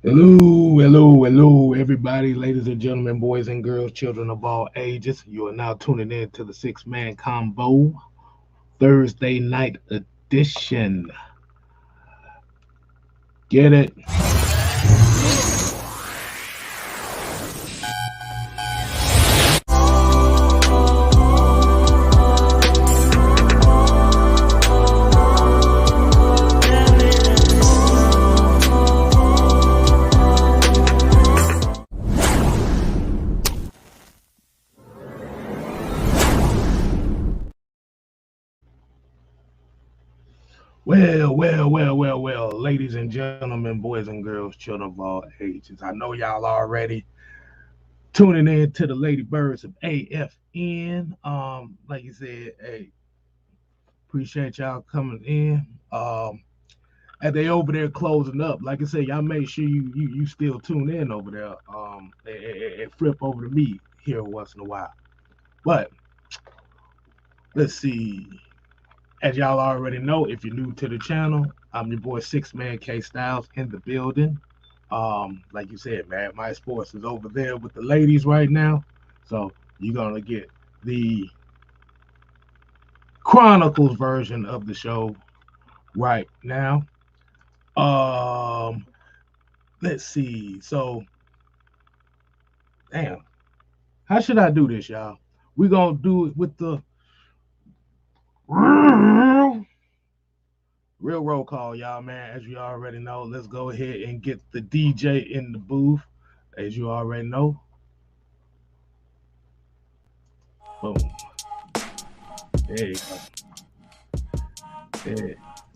Hello, everybody, ladies and gentlemen, boys and girls, children of all ages. You are now tuning in to the Six Man Combo Thursday night edition. Get it? Well, ladies and gentlemen, boys and girls, children of all ages. I know y'all already tuning in to the Lady Birds of AFN. Like you said, hey, appreciate y'all coming in. And they over there closing up. Like I said, y'all make sure you still tune in over there. And flip over to me here once in a while. But let's see. As y'all already know, if you're new to the channel, I'm your boy Six Man K Styles in the building. Like you said, man, my sports is over there with the ladies right now. So you're gonna get the Chronicles version of the show right now. Um, let's see. So, damn, how should I do this, y'all? We're gonna do it with the real roll call, y'all, man. As you already know, let's go ahead and get the DJ in the booth. As you already know, boom. There you go. There,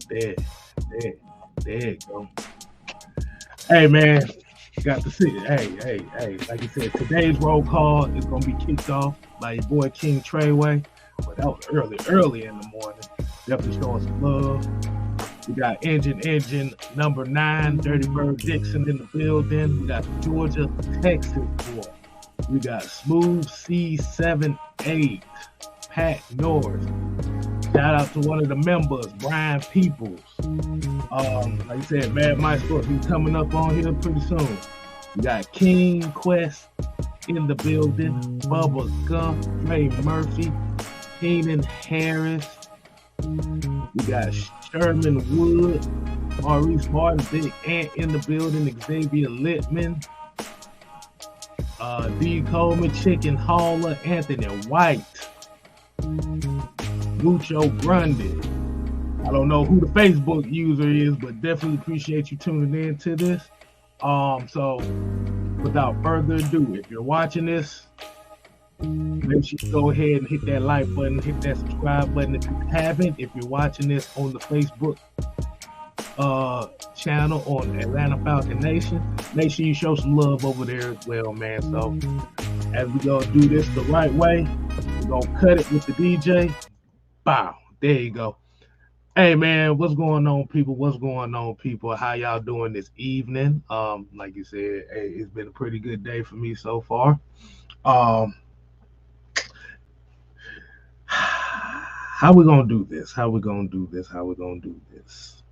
there, there, there you go. Hey, man, got to see it. Hey. Like I said, today's roll call is gonna be kicked off by your boy King Treyway. But that was early in the morning. Definitely showing some love. We got engine number 9, Dirty Bird Dixon in the building. We got Georgia, Texas boy. We got Smooth C78, Pat Norris. Shout out to one of the members, Brian Peoples. Like I said, Mad Mike's supposed to be coming up on here pretty soon. We got King Quest in the building, Bubba Gump, Ray Murphy, Keenan Harris. We got Sherman Wood, Maurice Martin, Big Ant in the building, Xavier Littman, D. Coleman, Chicken Hauler, Anthony White, Mucho Grundy. I don't know who the Facebook user is, but definitely appreciate you tuning in to this. So without further ado, if you're watching this, make sure you go ahead and hit that like button, hit that subscribe button if you haven't. If you're watching this on the Facebook channel on Atlanta Falcon Nation, make sure you show some love over there as well, man. So as we gonna do this the right way, we're gonna cut it with the DJ. Bow. There you go. Hey man, what's going on, people? What's going on, people? How y'all doing this evening? Like you said, hey, it's been a pretty good day for me so far. How we gonna do this? How we gonna do this? How we gonna do this?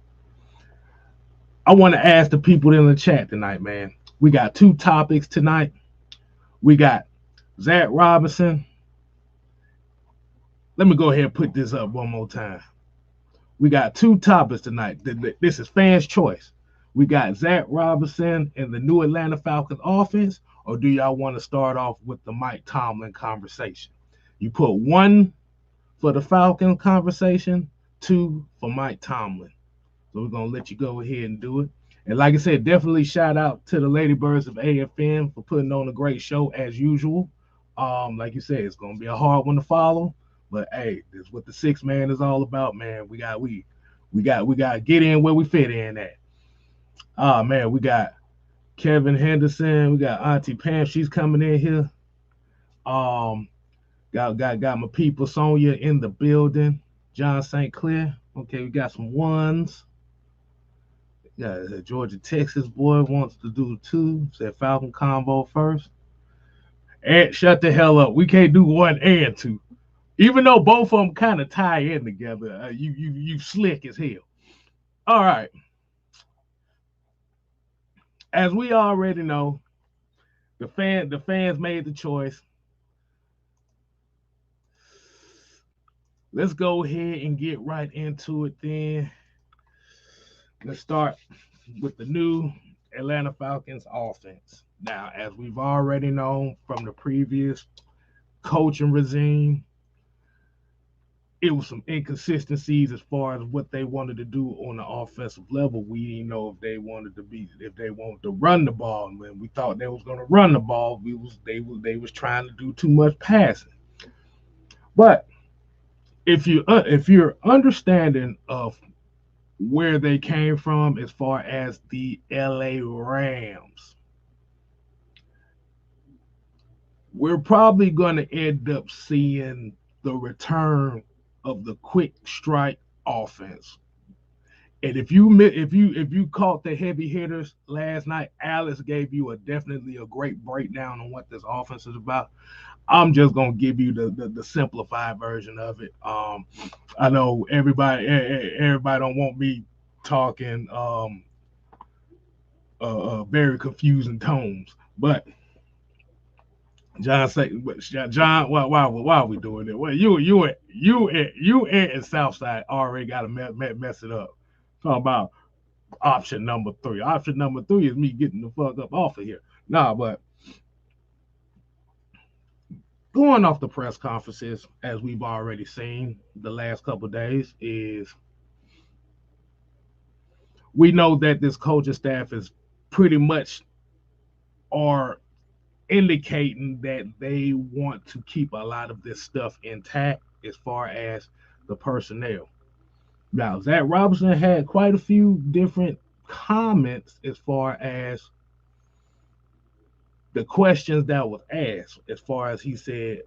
I want to ask the people in the chat tonight, man. We got 2 topics tonight. We got Zac Robinson. Let me go ahead and put this up one more time. We got 2 topics tonight. This is fans' choice. We got Zac Robinson and the new Atlanta Falcons offense, or do y'all want to start off with the Mike Tomlin conversation? You put 1 for the Falcon conversation, 2 for Mike Tomlin. So we're going to let you go ahead and do it. And like I said, definitely shout out to the Lady Birds of AFN for putting on a great show as usual. Like you said, it's going to be a hard one to follow. But hey, this is what the 6 man is all about, man. We got to get in where we fit in at. Man, we got Kevin Henderson, we got Auntie Pam, she's coming in here. Got my people Sonia in the building. John St. Clair. Okay, we got some 1s. Yeah, a Georgia, Texas boy wants to do 2. Said Falcon combo first. And shut the hell up. We can't do 1 and 2. Even though both of them kind of tie in together, you slick as hell. All right. as we already know, the fans made the choice. Let's go ahead and get right into it then. Let's start with the new Atlanta Falcons offense. Now, as we've already known from the previous coaching regime, it was some inconsistencies as far as what they wanted to do on the offensive level. We didn't know if they wanted to run the ball. And when we thought they was going to run the ball, they was trying to do too much passing. But if you're understanding of where they came from as far as the LA Rams, we're probably going to end up seeing the return of the quick strike offense. And if you caught the heavy hitters last night, Alex gave you definitely a great breakdown on what this offense is about. I'm just gonna give you the simplified version of it. I know everybody don't want me talking very confusing tones, but John say, John, why are we doing it? Well, you and Southside already got to mess it up. Talking about option number 3. Option number 3 is me getting the fuck up off of here. Nah, but going off the press conferences, as we've already seen the last couple of days, is we know that this coaching staff is pretty much are indicating that they want to keep a lot of this stuff intact as far as the personnel. Now, Zac Robinson had quite a few different comments as far as the questions that was asked, as far as he said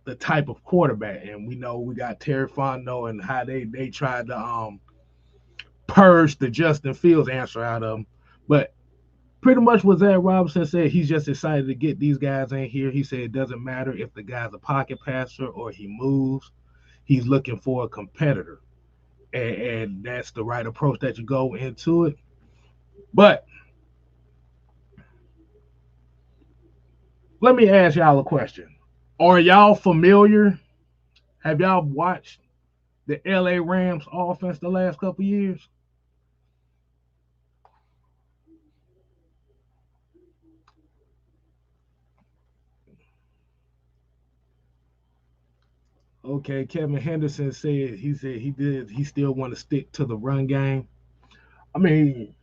the type of quarterback. And we know we got Terry Fontenot and how they tried to purge the Justin Fields answer out of him. But pretty much what Zac Robinson said, he's just excited to get these guys in here. He said it doesn't matter if the guy's a pocket passer or he moves. He's looking for a competitor. And that's the right approach that you go into it. But let me ask y'all a question. Are y'all familiar? Have y'all watched the LA Rams offense the last couple years? Okay, Kevin Henderson said he still want to stick to the run game. I mean,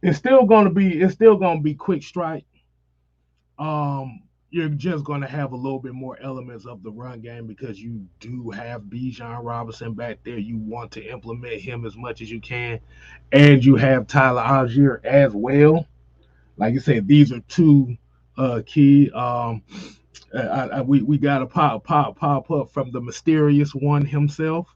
it's still gonna be quick strike. You're just gonna have a little bit more elements of the run game because you do have Bijan Robinson back there. You want to implement him as much as you can, and you have Tyler Algier as well. Like you said, these are two key. We got a pop up from the mysterious one himself.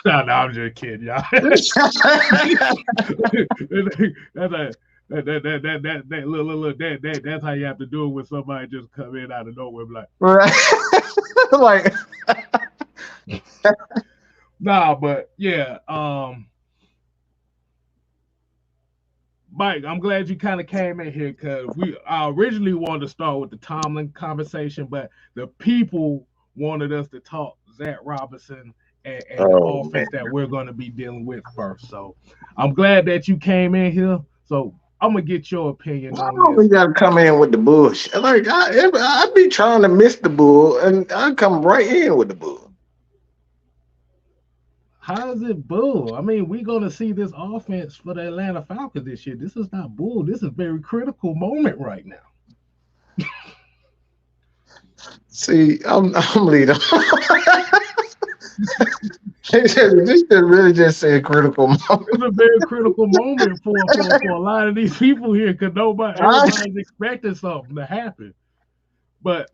No, I'm just kidding, y'all. That's how you have to do it when somebody just come in out of nowhere, like right, like nah, but yeah, Mike, I'm glad you kind of came in here because I originally wanted to start with the Tomlin conversation, but the people wanted us to talk Zac Robinson and the oh man, offense that we're going to be dealing with first. So I'm glad that you came in here. So I'm gonna get your opinion why on don't we this. gotta come in with the bush? Like I be trying to miss the bull, and I come right in with the bull. How is it bull? I mean, we're gonna see this offense for the Atlanta Falcons this year. This is not bull. This is a very critical moment right now. See, I'm leader. This should really just say critical moment. It's a very critical moment for a lot of these people here because everybody's expecting something to happen. But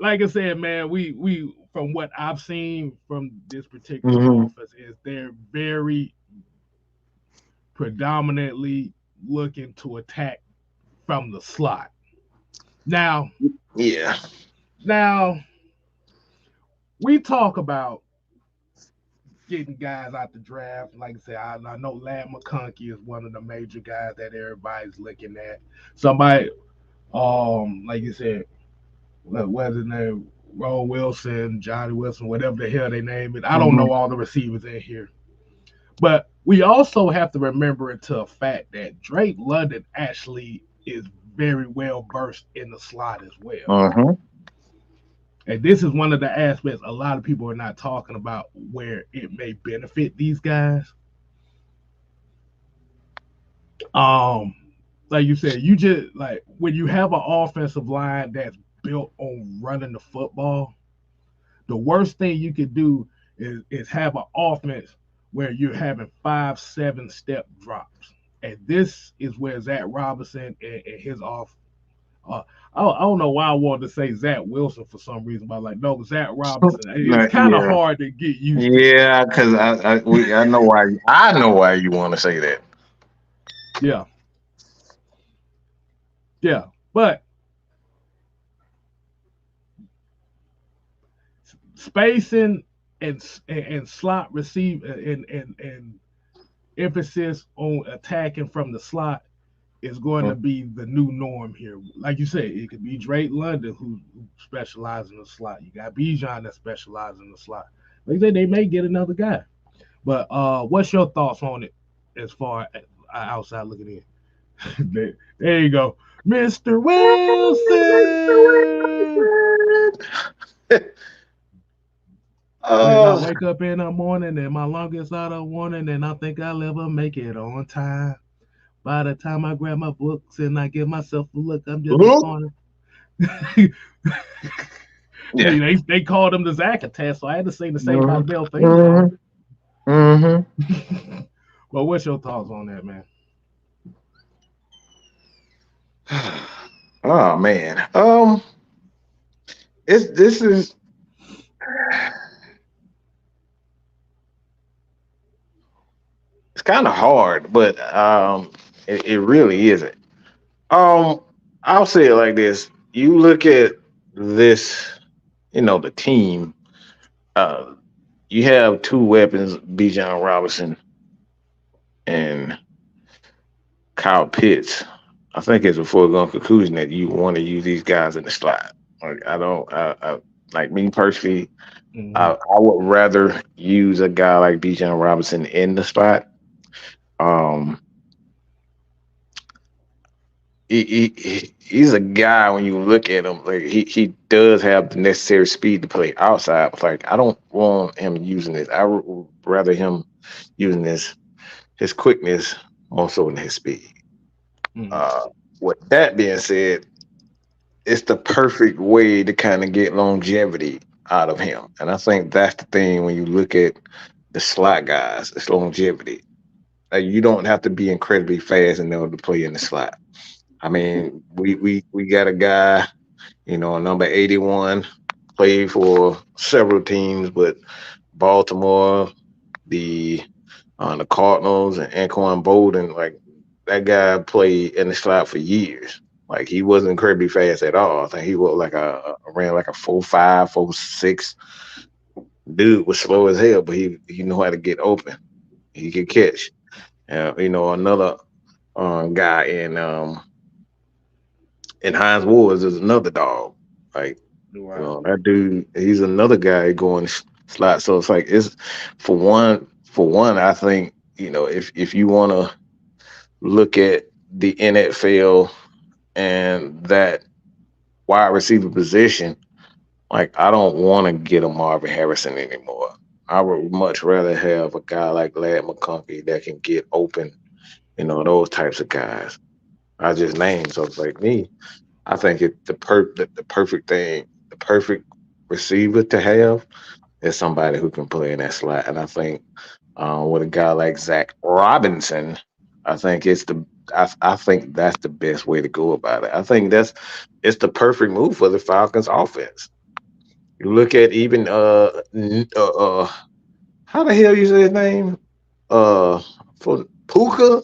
like I said, man, we from what I've seen from this particular Mhm. offense is they're very predominantly looking to attack from the slot. Now, Yeah. now we talk about getting guys out the draft. Like I said, I know Lad McConkey is one of the major guys that everybody's looking at. Somebody, like you said, what's his name? Roe Wilson, Johnny Wilson, whatever the hell they name it. I don't know all the receivers in here. But we also have to remember into a fact that Drake London actually is very well versed in the slot as well. And this is one of the aspects a lot of people are not talking about where it may benefit these guys. Like you said, you just like when you have an offensive line that's built on running the football, the worst thing you could do is have an offense where you're having 5-7 step drops. And this is where Zac Robinson and his off. I don't know why I wanted to say Zach Wilson for some reason, but like no, Zac Robinson. It's kind of hard to get used to. Yeah, because I know why. I know why you want to say that. Yeah, but spacing and slot receive and emphasis on attacking from the slot is going to be the new norm here. Like you said, it could be Drake London who specializes in the slot. You got Bijan that specializes in the slot. Like I said, they may get another guy. But what's your thoughts on it as far as outside looking in? There you go. Mr. Wilson. I wake up in the morning and my longest out of warning, and I think I'll ever make it on time. By the time I grab my books and I give myself a look, I'm just disappointed. They called him the Zac test, so I had to sing the same Bell thing. Well, what's your thoughts on that, man? Oh man, this is it's kind of hard, but it really isn't. I'll say it like this: you look at this, the team. You have two weapons, Bijan Robinson and Kyle Pitts. I think it's a foregone conclusion that you want to use these guys in the slot. Like I like me personally, I would rather use a guy like Bijan Robinson in the spot. He's a guy when you look at him, like he does have the necessary speed to play outside. But like I don't want him using this. I would rather him using his quickness more so than his speed. With that being said, it's the perfect way to kind of get longevity out of him. And I think that's the thing when you look at the slot guys, it's longevity. Like you don't have to be incredibly fast in order to play in the slot. I mean, we got a guy, number 81, played for several teams, but Baltimore, the Cardinals, and Anquan Bolden, like that guy played in the slot for years. Like he wasn't incredibly fast at all. I think he was ran like a 4.5, 4.6. Dude was slow as hell, but he knew how to get open. He could catch. Another guy in Hines Ward is another dog. Like that dude, he's another guy going slot. So it's like it's for one. I think if you want to look at the NFL and that wide receiver position, like I don't want to get a Marvin Harrison anymore. I would much rather have a guy like Lad McConkey that can get open, those types of guys. I just named. So it's like me, I think the perfect thing, the perfect receiver to have is somebody who can play in that slot. And I think with a guy like Zac Robinson, I think I think that's the best way to go about it. I think it's the perfect move for the Falcons offense. You look at even how the hell you say his name? For Puka,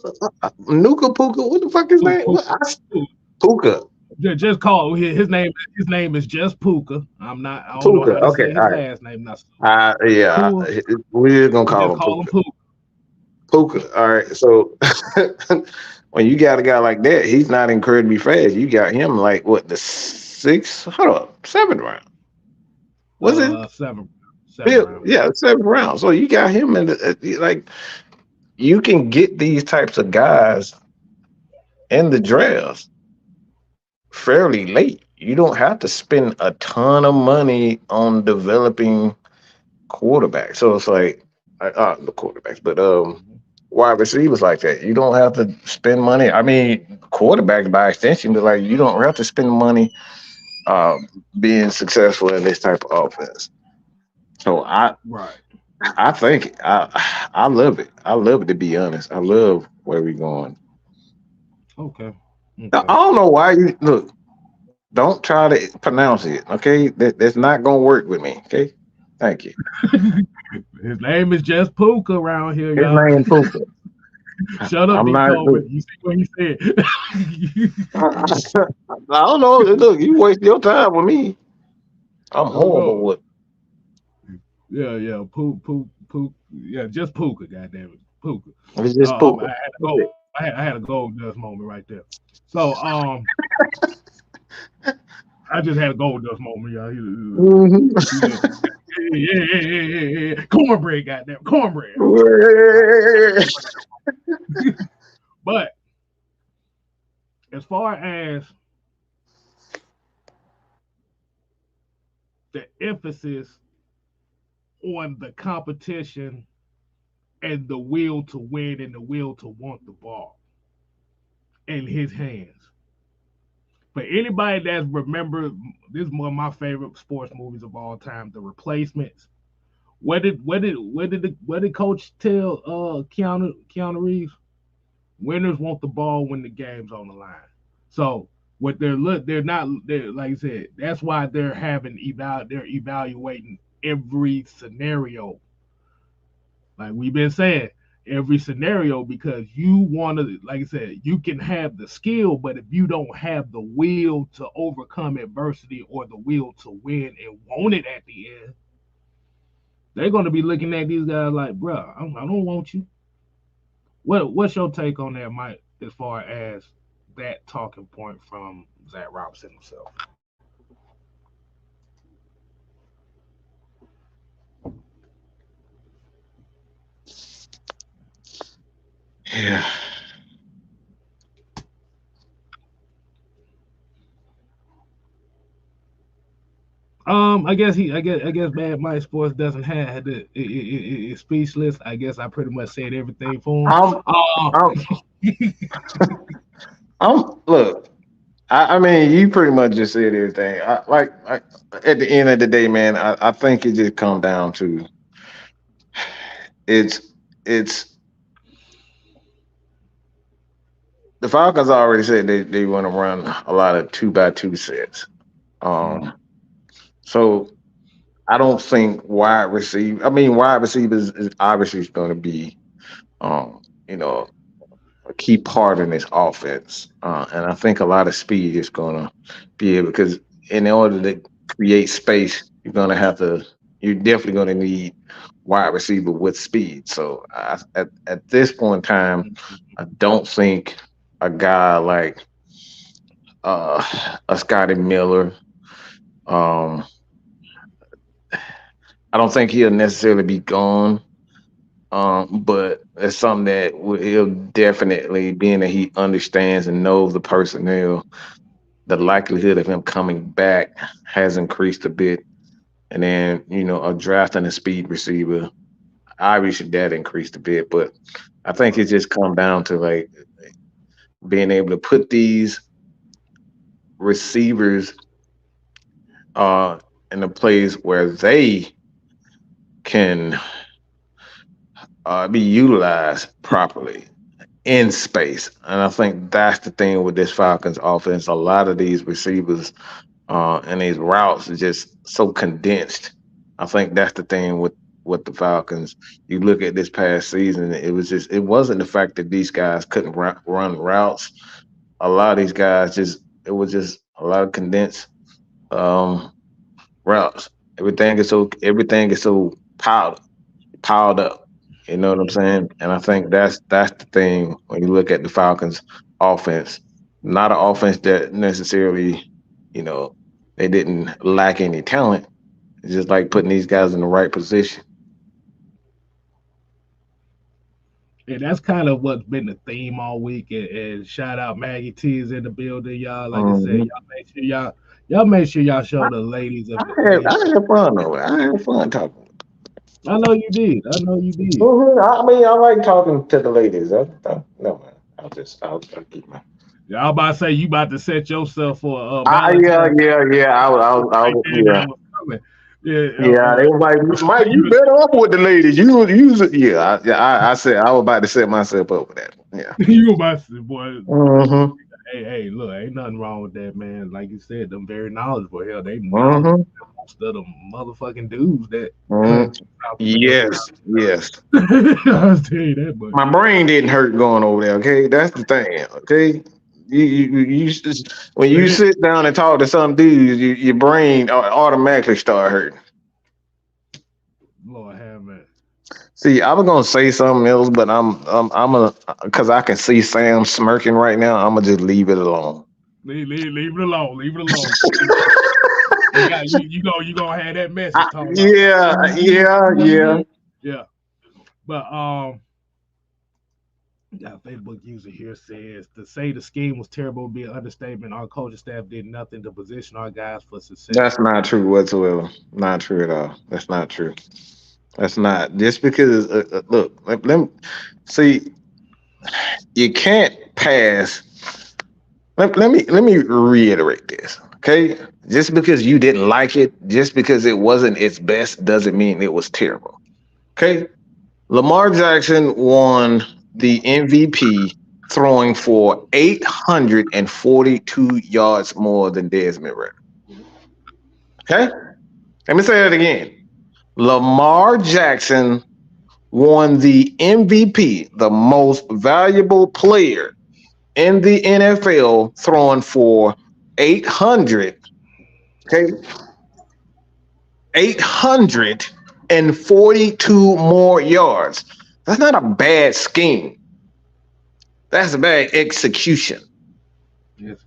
Nuka Puka. What the fuck his name? Puka. Just call his name. His name is just Puka. I'm not. I don't know Puka. how to Okay, say all his right. last name. Not Yeah, Pua. we're gonna We call just him call him Puka. Puka. Puka. All right. So when you got a guy like that, he's not incredibly fast. You got him like what the sixth? Hold up, seventh round. Was it? Seven, seven Fifth? round. Yeah, seventh round. So you got him in like you can get these types of guys in the drafts fairly late. You don't have to spend a ton of money on developing quarterbacks. So it's like the quarterbacks, but wide receivers like that. You don't have to spend money. I mean, quarterbacks by extension, but like you don't have to spend money uh, being successful in this type of offense. So Right. I think I love it. I love it, to be honest. I love where we're going. Okay. Now, Okay. I don't know why you look. Don't try to pronounce it. Okay, that's not gonna work with me. Okay, thank you. His name is just Puka around here, His y'all. name Puka. Shut up, I'm D. not. Tobin. You see what he said? I don't know. Look, you waste your time with me. I'm Oh horrible no. with. Yeah. Pook. Yeah, just Puka. Goddamn it, Puka. It's just I Puka. had to That's go. it. I had a gold dust moment right there. So I just had a gold dust moment, y'all. Mhm. He just yeah. Cornbread, goddamn cornbread. But as far as the emphasis on the competition and the will to win and the will to want the ball in his hands. For anybody that's remembered, this is one of my favorite sports movies of all time, The Replacements. What did Coach tell Keanu Reeves? Winners want the ball when the game's on the line. So what they're like I said, that's why they're evaluating every scenario. Like we've been saying, every scenario because you want to, like I said, you can have the skill, but if you don't have the will to overcome adversity or the will to win and want it at the end, they're going to be looking at these guys like, bro, I don't want you. What's your take on that, Mike? As far as that talking point from Zac Robinson himself? Yeah. I guess Bad Mike Sports doesn't have it's speechless. I guess I pretty much said everything for him. I'm. I'm. Look. I mean, you pretty much just said everything. At the end of the day, man, I think it just comes down to it's it's the Falcons already said they want to run a lot of 2x2 sets. Um, Mm, so I don't think wide receiver. I mean, wide receivers is obviously going to be, um, you know, a key part in this offense. And I think a lot of speed is going to be able because in order to create space, you're definitely going to need wide receiver with speed. So at this point in time, I don't think a guy like a Scotty Miller. Um, I don't think he'll necessarily be gone. But it's something that he'll definitely, being that he understands and knows the personnel, the likelihood of him coming back has increased a bit. And then, a draft and a speed receiver, obviously that increased a bit. But I think it just come down to like being able to put these receivers uh in a place where they can be utilized properly in space. And I think that's the thing with this Falcons offense. A lot of these receivers and these routes are just so condensed. I think that's the thing with the Falcons. You look at this past season, it wasn't the fact that these guys couldn't run routes. A lot of these guys it was just a lot of condensed um, routes. Everything is so piled up. You know what I'm saying? And I think that's the thing when you look at the Falcons offense. Not an offense that necessarily, you know, they didn't lack any talent. It's just like putting these guys in the right position. And that's kind of what's been the theme all week. And shout out Maggie T is in the building, y'all. Like I said, Mhm. y'all make sure y'all show the ladies of the ladies. I had fun though. I had fun talking. I know you did. I know you did. I mean, I like talking to the ladies. No man, I'll keep my. Y'all about to say you about to set yourself for Valentine's Yeah. right there. Yeah, That was coming. Yeah. yeah. They was like, Mike, you You better up with the ladies. Yeah. I said I was about to set myself up with that. Yeah. you about to say, boy. Mm-hmm. Hey, look, ain't nothing wrong with that, man. Like you said, them very knowledgeable. Hell, they knowledgeable Mm-hmm. than most of them motherfucking dudes that come Mm-hmm. to South America. Yes. Yes. I'll tell you that much. My brain didn't hurt going over there. Okay, that's the thing. Okay, when you sit down and talk to some dudes, your brain automatically start hurting. Lord have mercy. See, I was gonna say something else, but I'm gonna because I can see Sam smirking right now. I'm gonna just leave it alone. Leave it alone. Leave it alone. You gonna have that message talking about. Yeah. Yeah, but got a Facebook user here says to say the scheme was terrible would be an understatement. Our coaching staff did nothing to position our guys for success. That's not true whatsoever. Not true at all. That's not true. That's not just because. Look, let me see. You can't pass. Let me reiterate this, okay? Just because you didn't like it, just because it wasn't its best, doesn't mean it was terrible. Okay, Lamar Jackson won the MVP throwing for 842 yards more than Desmond Ritter. Okay, let me say that again. Lamar Jackson won the MVP, the most valuable player in the NFL, throwing for 800, okay, 842 more yards. That's not a bad scheme. That's a bad execution. Yes,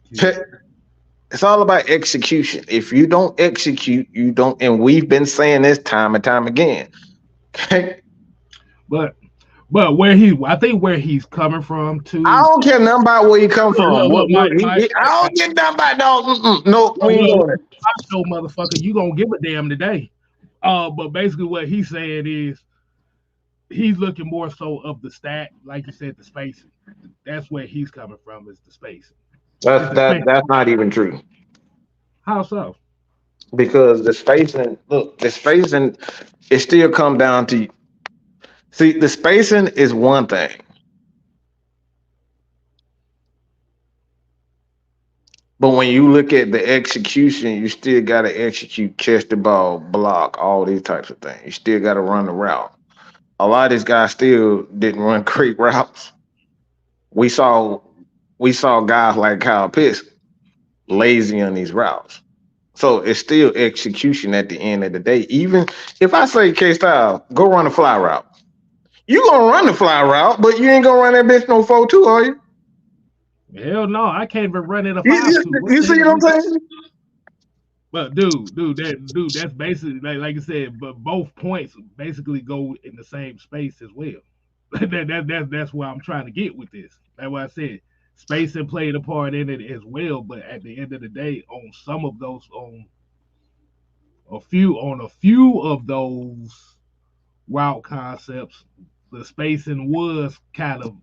It's all about execution. If you don't execute, you don't. And we've been saying this time and time again. Okay, but I think where he's coming from I too. don't care nothing about where you come from. Look, I don't get nothing about no. No, we ain't look, doing it. I show motherfucker, you gonna give a damn today. But basically what he's saying is he's looking more so of the stat, like you said, the spacing. That's where he's coming from is the spacing. It's the spacing. That's not even true How so? because the spacing. Look, the spacing. It still come down to see the spacing is one thing, but when you look at the execution, you still got to execute, catch the ball, block, all these types of things. You still got to run the route. A lot of these guys still didn't run great routes. We saw guys like Kyle Pitts lazy on these routes. So it's still execution at the end of the day. Even if I say K Style, go run a fly route. You gonna run the fly route, but you ain't gonna run that bitch no 4-2, are you? Hell no, I can't even run in a You, 5-2. What you the see hell? what I'm saying? But that's basically like I said. But both points basically go in the same space as well. That's where I'm trying to get with this. That's why I said spacing played a part in it as well. But at the end of the day, on some of those, on a few of those route concepts, the spacing was kind of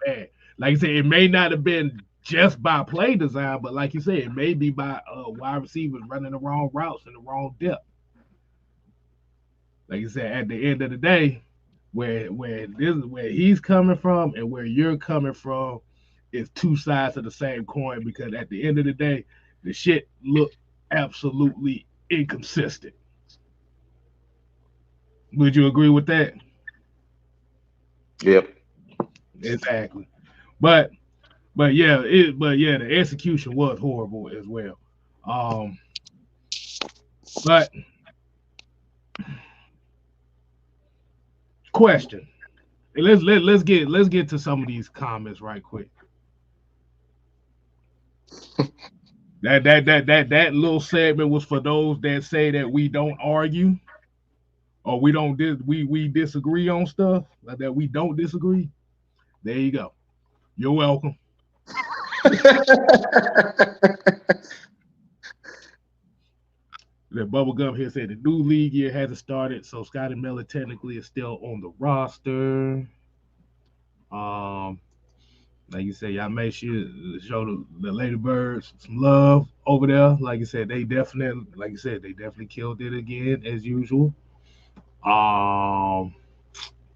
bad. Like I said, it may not have been just by play design, but like you said, it may be by wide receivers running the wrong routes and the wrong depth. Like you said, at the end of the day, where he's coming from and where you're coming from is two sides of the same coin because at the end of the day, the shit looked absolutely inconsistent. Would you agree with that? Yep. Exactly. But but yeah, the execution was horrible as well. Um But question. Let's get to some of these comments right quick. That little segment was for those that say that we don't argue or we disagree on stuff, like that we don't disagree. There you go. You're welcome. The Bubblegum here said the new league year hasn't started, so Scotty Miller technically is still on the roster. Like you said, y'all make sure show the Ladybirds some love over there. Like you said, they definitely killed it again as usual.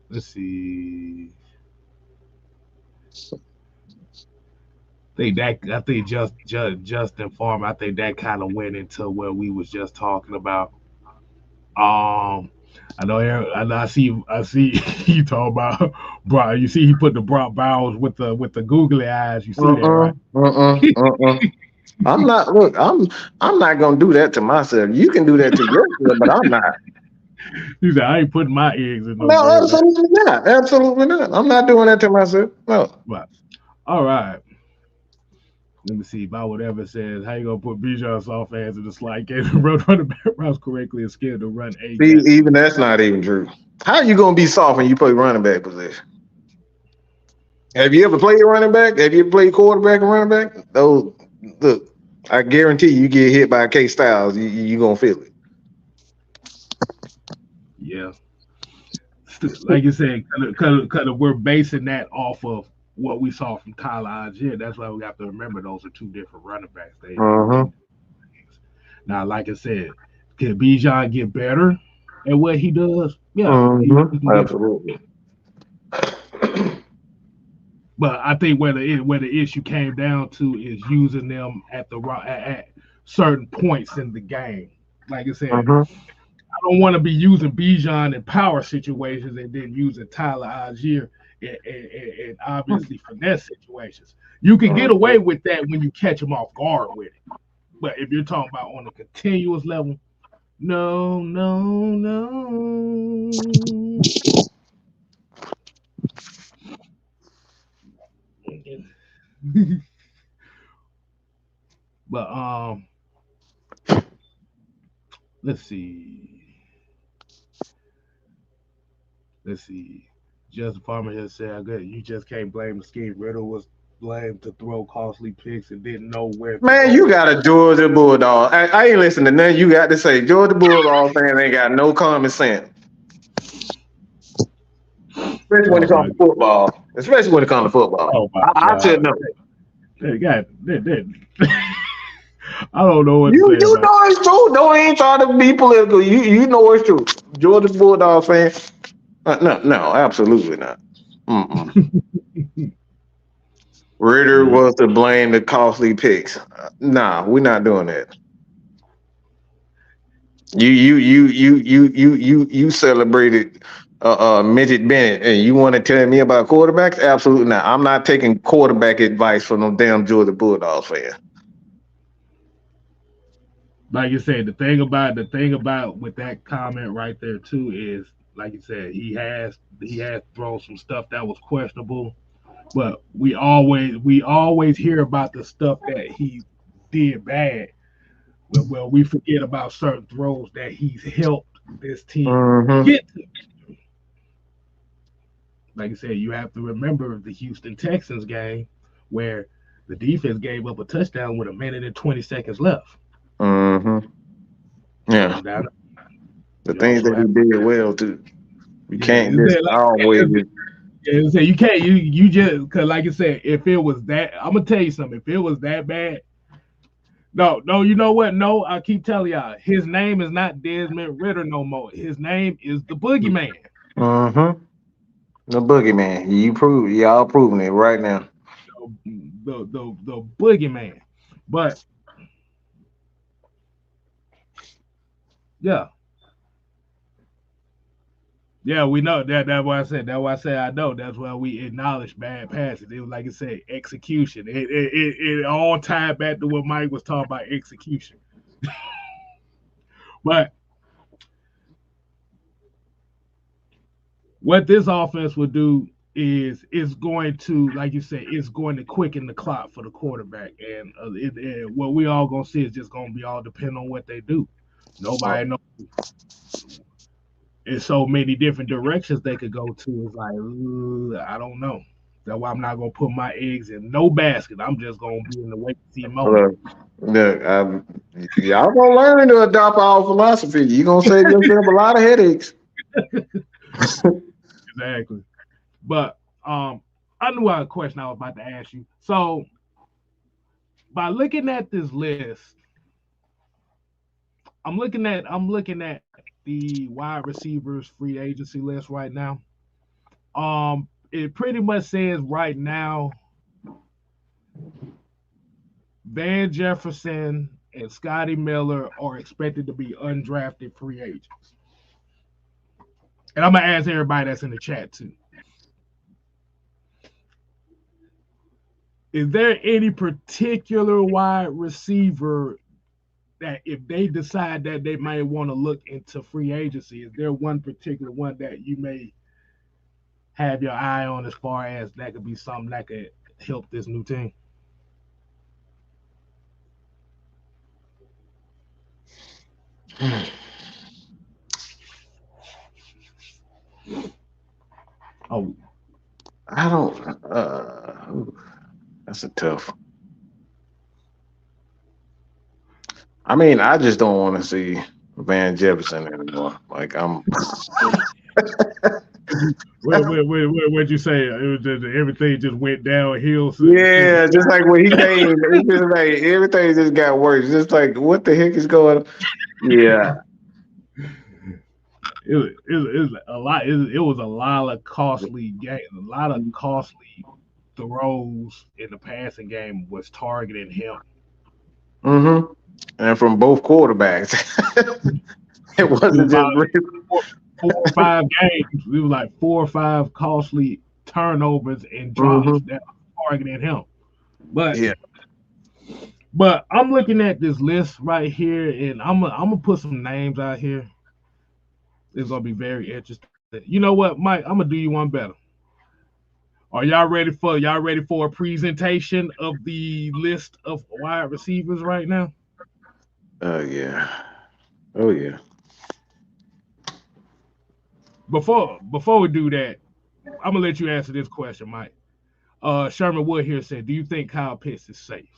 Let's see. I think Justin Farmer. I think that kind of went into what we was just talking about. I know. I see. You talk about Brock. You see, he put the Brock Bowers with the googly eyes. You see that, right? I'm not. Look, I'm not gonna do that to myself. You can do that to yourself, but I'm not. He said, "I ain't putting my eggs in no." No, absolutely not. Absolutely not. I'm not doing that to myself. No. Right. All right. Let me see. About whatever says, how you gonna put Bijan soft hands in the slide game and run the back routes correctly and scared to run a? See, even that's not even true. How are you gonna be soft when you play running back position? Have you ever played running back? Have you ever played quarterback and running back? Those, look, I guarantee you get hit by K Styles, you gonna feel it. Yeah. Like you said, because we're basing that off of what we saw from Tyler Algier. That's why we have to remember those are two different running backs. Now, like I said, can Bijan get better at what he does? Yeah, absolutely. But I think where the issue came down to is using them at certain points in the game. Like I said, I don't want to be using Bijan in power situations and then using Tyler Algier in obviously finesse situations. You can get away with that when you catch them off guard with it. But if you're talking about on a continuous level, no. But let's see. Justin Farmer has said, you just can't blame the scheme. Riddle was blamed to throw costly picks and didn't know where. Man, you got a Georgia Bulldog. I ain't listening to nothing you got to say. Georgia Bulldog fans ain't got no common sense. Especially when it comes to football. Oh, I tell them. I don't know what you to say. You know it's true. No, I ain't trying to be political. You know it's true. Georgia Bulldog fan. No, absolutely not. Ritter was to blame the costly picks. Nah, we're not doing that. You celebrated Midget Bennett, and you want to tell me about quarterbacks? Absolutely not. I'm not taking quarterback advice from them damn Georgia Bulldogs fan. Like you said, the thing about with that comment right there too is, like you said, he has thrown some stuff that was questionable, but we always hear about the stuff that he did bad. Well, we forget about certain throws that he's helped this team get to. Like I said, you have to remember the Houston Texans game where the defense gave up a touchdown with 1 minute and 20 seconds left. Yeah. The things that he did well too. You can't just always. Yeah, you can't. You just because, like I said, if it was that, I'm gonna tell you something. If it was that bad, no, you know what? No, I keep telling y'all, his name is not Desmond Ritter no more. His name is the Boogeyman. The Boogeyman. Y'all proving it right now. The Boogeyman. But yeah, we know that. That's why I said. That's why I say I know. That's why we acknowledge bad passes. It was like I said, execution. It all tied back to what Mike was talking about, execution. But what this offense will do is it's going to, like you said, it's going to quicken the clock for the quarterback, and what we all gonna see is just gonna be all depending on what they do. Nobody knows. There's so many different directions they could go to. It's like I don't know. That's why I'm not gonna put my eggs in no basket. I'm just gonna be in the wait and see mode. Look, y'all gonna learn to adopt our philosophy. You gonna save yourself a lot of headaches. Exactly. But I knew a question I was about to ask you. So by looking at this list, I'm looking at the wide receivers free agency list right now. It pretty much says right now Van Jefferson and Scotty Miller are expected to be undrafted free agents. And I'm gonna ask everybody that's in the chat too. Is there any particular wide receiver that if they decide that they might want to look into free agency, is there one particular one that you may have your eye on as far as that could be something that could help this new team? Oh, I don't. That's a tough. I mean, I just don't want to see Van Jefferson anymore. Like I'm. What'd you say? It was just everything just went downhill. Yeah, just like when he came, it just like everything just got worse. Just like what the heck is going on? Yeah. It a lot. It was a lot of costly games, a lot of costly throws in the passing game was targeting him. Mm-hmm. And from both quarterbacks, it wasn't just four or five games. It was like 4 or 5 costly turnovers and drops that were targeting him. But yeah. But I'm looking at this list right here, and I'm gonna put some names out here. It's gonna be very interesting. You know what, Mike? I'm gonna do you one better. Are y'all ready for a presentation of the list of wide receivers right now? Yeah. Oh yeah. Before we do that, I'm gonna let you answer this question, Mike. Sherman Wood here said, "Do you think Kyle Pitts is safe?"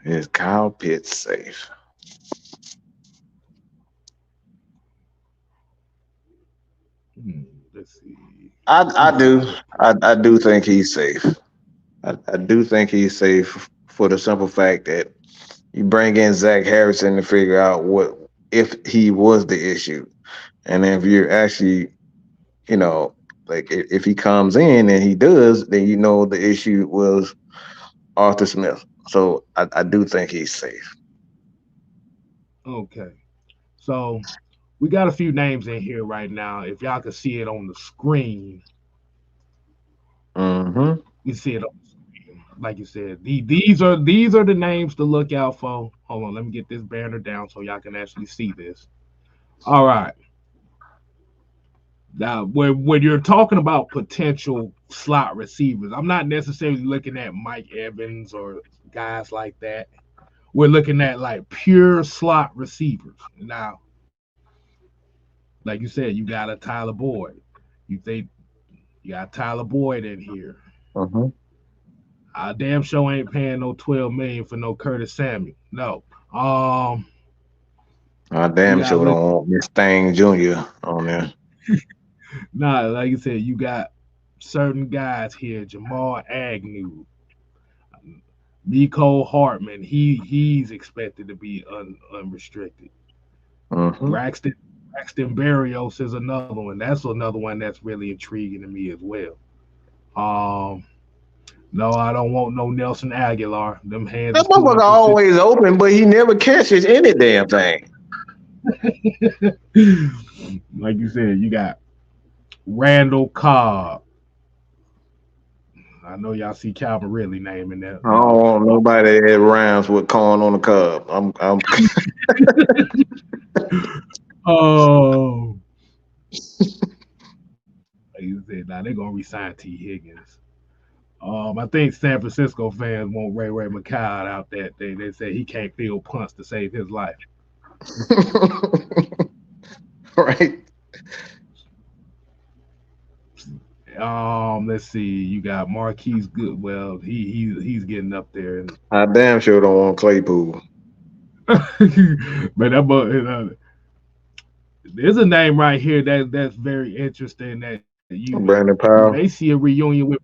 Is Kyle Pitts safe? Let's see. I do. I do think he's safe. I do think he's safe for the simple fact that you bring in Zach Harrison to figure out what if he was the issue, and if you're actually, like if he comes in and he does, then you know the issue was Arthur Smith. So I do think he's safe. Okay, so we got a few names in here right now. If y'all can see it on the screen, you see it on the screen. Like you said, these are the names to look out for. Hold on, let me get this banner down so y'all can actually see this. All right. Now, when you're talking about potential slot receivers, I'm not necessarily looking at Mike Evans or guys like that. We're looking at like pure slot receivers. Now, like you said, you got a Tyler Boyd. You think you got Tyler Boyd in here. I damn sure ain't paying no $12 million for no Curtis Samuel. No. I damn sure don't want Miss Thang Jr. on there. Nah, like you said, you got certain guys here. Jamal Agnew, Nico Hartman. He's expected to be unrestricted. Braxton Berrios is another one. That's another one that's really intriguing to me as well. No, I don't want no Nelson Aguilar. Them hands. That motherfucker always open, but he never catches any damn thing. Like you said, you got Randall Cobb, I know y'all see Calvin Ridley name in there. I don't want nobody that rhymes with corn on the cob. I'm Oh, like you said, now they're gonna resign T. Higgins. I think San Francisco fans want Ray McCloud out that day. They say he can't field punts to save his life. right. Let's see. You got Marquise Good. Well, he's getting up there. I damn sure don't want Claypool. But there's a name right here that's very interesting that you Brandon may see Powell. a reunion with.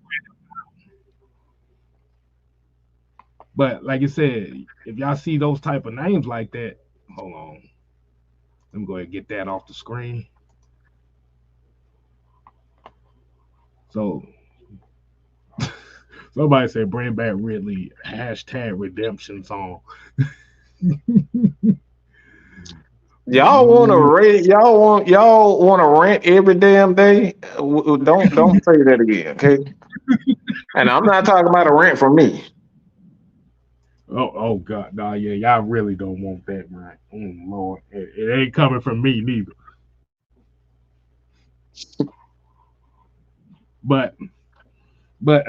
But like I said, if y'all see those type of names like that, hold on. Let me go ahead and get that off the screen. So somebody said bring back Ridley hashtag redemption song. Y'all want to rant? Y'all want to rant every damn day? Don't say that again, okay? And I'm not talking about a rant from me. Oh God, nah, yeah, y'all really don't want that, man. Lord, it ain't coming from me neither. But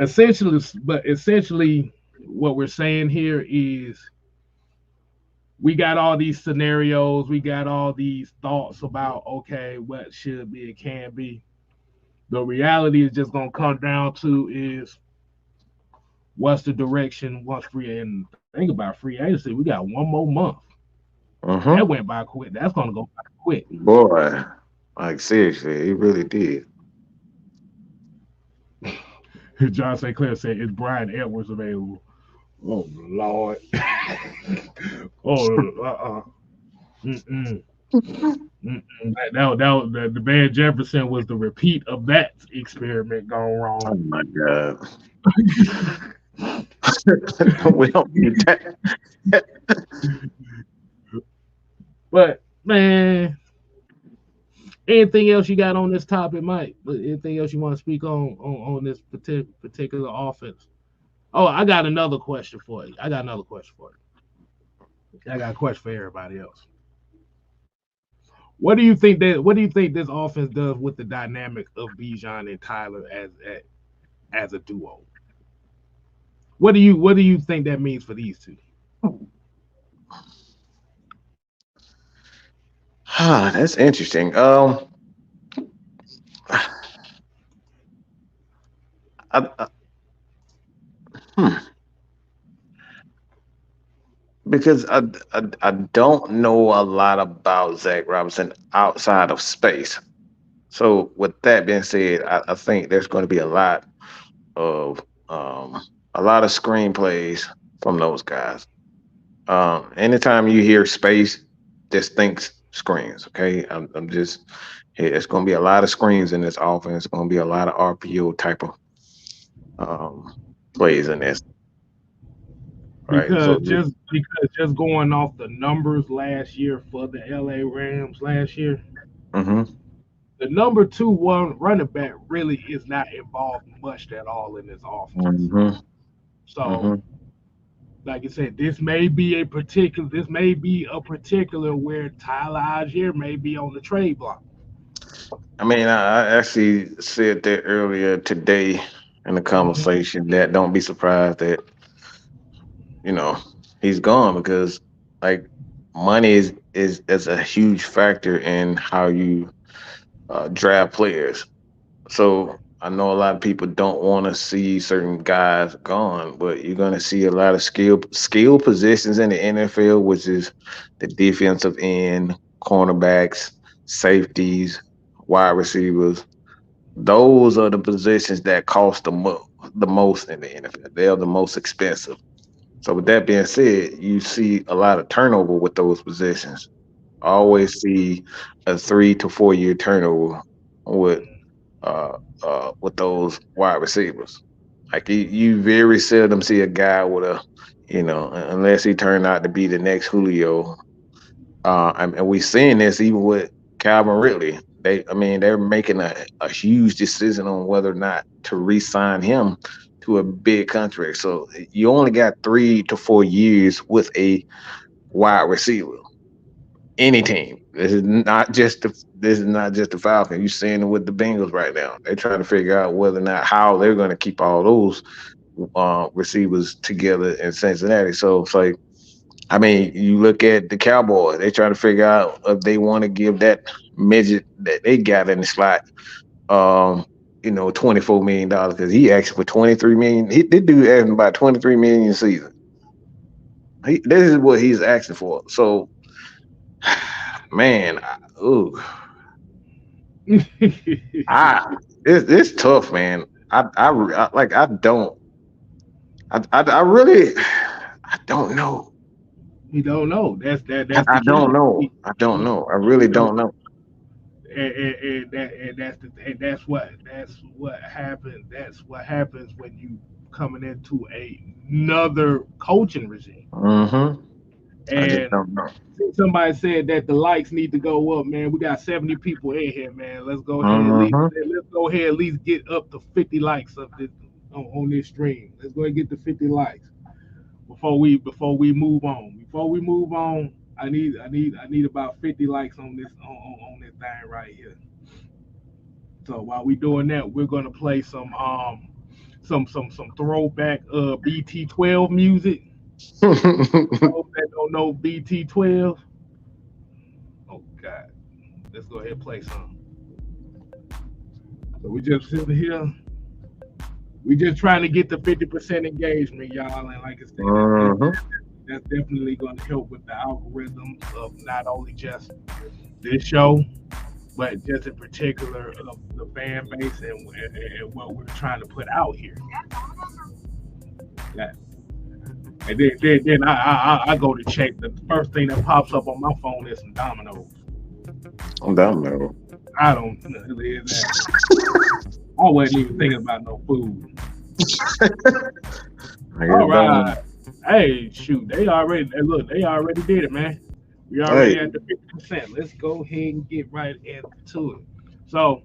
essentially, what we're saying here is we got all these scenarios, we got all these thoughts about okay, what should be and can be. The reality is just gonna come down to is what's the direction once free and think about free agency. We got one more month. That went by quick. That's gonna go by quick. Boy, like seriously, he really did. John St. Clair said, "Is Brian Edwards available?" Oh Lord. Mm-mm. The Van Jefferson was the repeat of that experiment gone wrong. Oh my God. We don't need that. But man, anything else you got on this topic, Mike? Anything else you want to speak on this particular offense? Oh, I got another question for you. I got a question for everybody else. What do you think this offense does with the dynamic of Bijan and Tyler as a duo? What do you think that means for these two? That's interesting. I, hmm. Because I don't know a lot about Zac Robinson outside of space. So with that being said, I think there's going to be of a lot of screenplays from those guys. Anytime you hear space, just think screens. Okay, I'm just it's going to be a lot of screens in this offense. It's going to be a lot of RPO type of plays in this. Right. So Because just going off the numbers last year for the LA Rams last year, the number 2 running back really is not involved much at all in this offense. So, like I said, this may be a particular where Tyler Algier may be on the trade block. I mean, I actually said that earlier today in the conversation that don't be surprised that he's gone because like money is a huge factor in how you draft players. So I know a lot of people don't want to see certain guys gone, but you're gonna see a lot of skill positions in the NFL, which is the defensive end, cornerbacks, safeties, wide receivers. Those are the positions that cost the most in the NFL. They're the most expensive. So with that being said, you see a lot of turnover with those positions. I always see a 3 to 4 year turnover with those wide receivers. Like you very seldom see a guy with unless he turned out to be the next Julio. And we're seeing this even with Calvin Ridley. they're making a huge decision on whether or not to re-sign him to a big contract. So you only got 3 to 4 years with a wide receiver. Any team. This is not just the Falcons. You're seeing it with the Bengals right now. They're trying to figure out whether or not how they're going to keep all those receivers together in Cincinnati. So it's like, I mean, you look at the Cowboys. They're trying to figure out if they want to give that midget that they got in the slot, $24 million because he asked for 23 million. This dude asking about 23 million a season. This is what he's asking for. So, man, it's tough, man. I really, I don't know. You don't know. That's I the key. don't know. I don't know. I really don't know. And that's what happens. That's what happens when you coming into another coaching regime. Mm-hmm. I just And don't know. somebody said that the likes need to go up, man. We got 70 people in here, man. Let's go ahead Mm-hmm. at least get up to 50 likes of this on this stream. Let's go ahead and get to 50 likes before we move on. Before we move on, I need about 50 likes on this thing right here. So while we doing that, we're gonna play some throwback BT12 music. Those that don't know BT12, oh God, let's go ahead and play some. So we just sitting here, we just trying to get the 50% engagement, y'all, and like I said, Mm-hmm. that's definitely gonna help with the algorithms of not only just this show, but just in particular of the fan base and what we're trying to put out here. Yeah. And then I go to check. The first thing that pops up on my phone is some dominoes. I'm down there. I don't. I wasn't even thinking about no food. All right. Hey, shoot. They already did it, man. We already Hey, at the 50%. Let's go ahead and get right into it. So,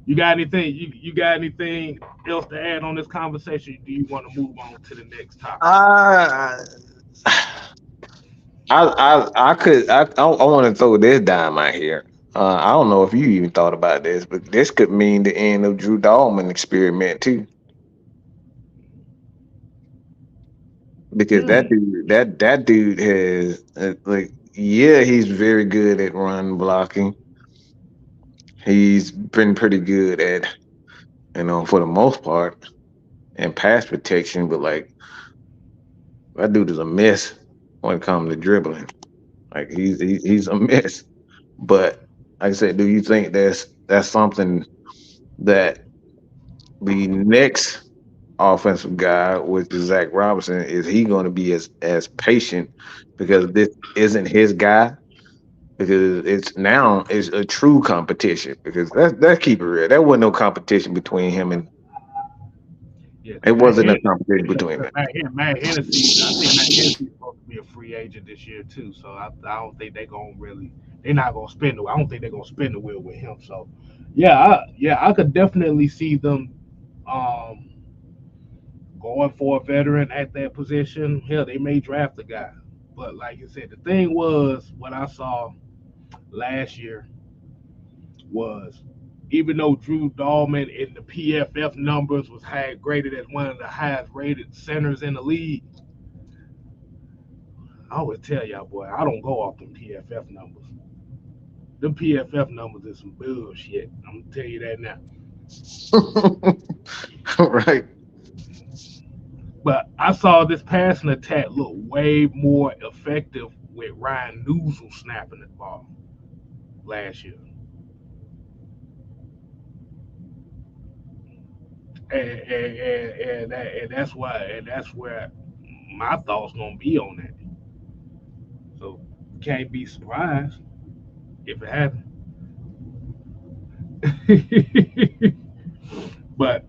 you got anything? You got anything else to add on this conversation? Do you want to move on to the next topic? I I want to throw this dime out here. I don't know if you even thought about this, but this could mean the end of Drew Dalman experiment too, because Hmm. that dude has yeah, he's very good at run blocking. He's been pretty good at for the most part and pass protection, but like that dude is a mess when it comes to dribbling. Like he's a mess. But like I said, do you think that's something that the next offensive guy, which is Zac Robinson, is he going to be as patient because this isn't his guy? Because it's a true competition. Because let's keep it real. There wasn't no competition between him and Yeah, it because wasn't a competition between them. Matt Hennessy, I think Matt Hennessy is supposed to be a free agent this year too. So I don't think they're gonna really, they're not gonna spin the. I don't think they're gonna spin the wheel with him. So, I could definitely see them um, going for a veteran at that position. Hell, they may draft a guy, but like you said, the thing was what I saw last year was even though Drew Dalman in the PFF numbers was high, graded as one of the highest rated centers in the league, I always tell y'all, boy, I don't go off them PFF numbers. Them PFF numbers is some bullshit. I'm gonna tell you that now. Right. But I saw this passing attack look way more effective with Ryan Newsel snapping the ball last year, and that's where my thoughts gonna be on that. So can't be surprised if it happens. But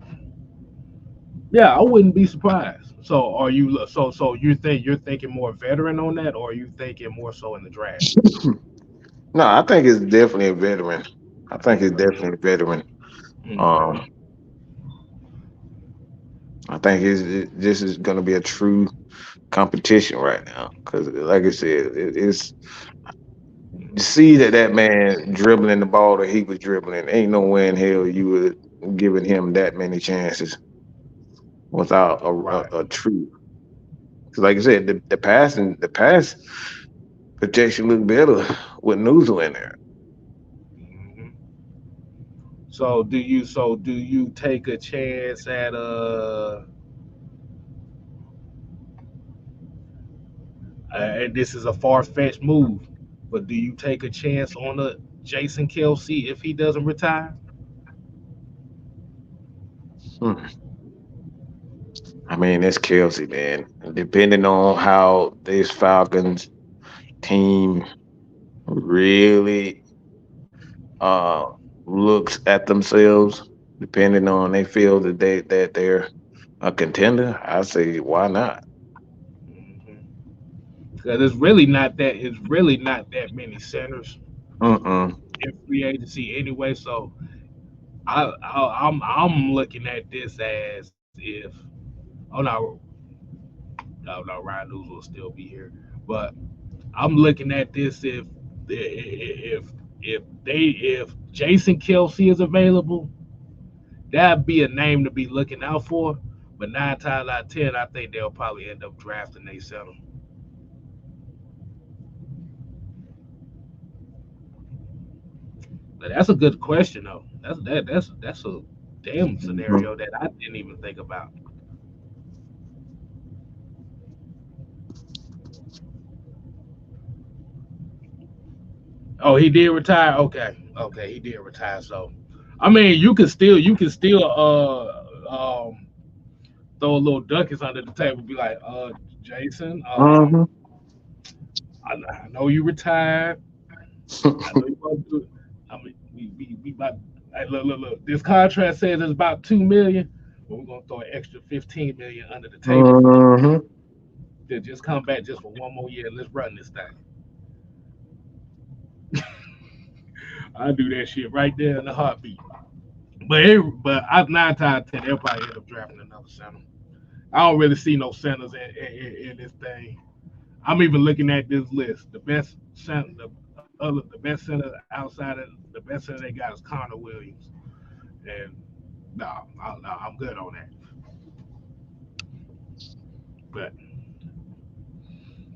yeah, I wouldn't be surprised. So are you so you think you're thinking more veteran on that, or are you thinking more so in the draft? No, I think it's definitely a veteran. I think it's definitely a veteran. Um, Okay. I think this is going to be a true competition right now because, like I said, it's to see that man dribbling the ball that he was dribbling. Ain't no way in hell you would giving him that many chances without Right. a true. Because, like I said, the pass protection look better with Noozle in there. hmm So do you take a chance at and this is a far fetched move, but do you take a chance on a Jason Kelsey if he doesn't retire? Hmm. I mean, it's Kelce, man. Depending on how this Falcons team really uh looks at themselves, depending on they feel that they're a contender, I say why not? Because it's really not that many centers Mm-mm. in free agency anyway. So I'm looking at this as if oh no Ryan News will still be here, but I'm looking at this if Jason Kelsey is available, that'd be a name to be looking out for. But 9 times out of 10, I think they'll probably end up drafting a center. But that's a good question though. That's a damn Mhm. scenario that I didn't even think about. Oh, he did retire. Okay, okay, he did retire. So, I mean, you can still throw a little ducats under the table. Be like, Jason, Mhm. I know you retired. I know you want to do it. I mean, we about hey, look. This contract says it's about 2 million, but we're gonna throw an extra 15 million under the table for you. Mhm. To just come back just for one more year. Let's run this thing. I do that shit right there in the heartbeat. But I 9 times 10 they'll probably end up drafting another center. I don't really see no centers in this thing. I'm even looking at this list. The best center outside of the best center they got is Connor Williams, and no, I'm good on that.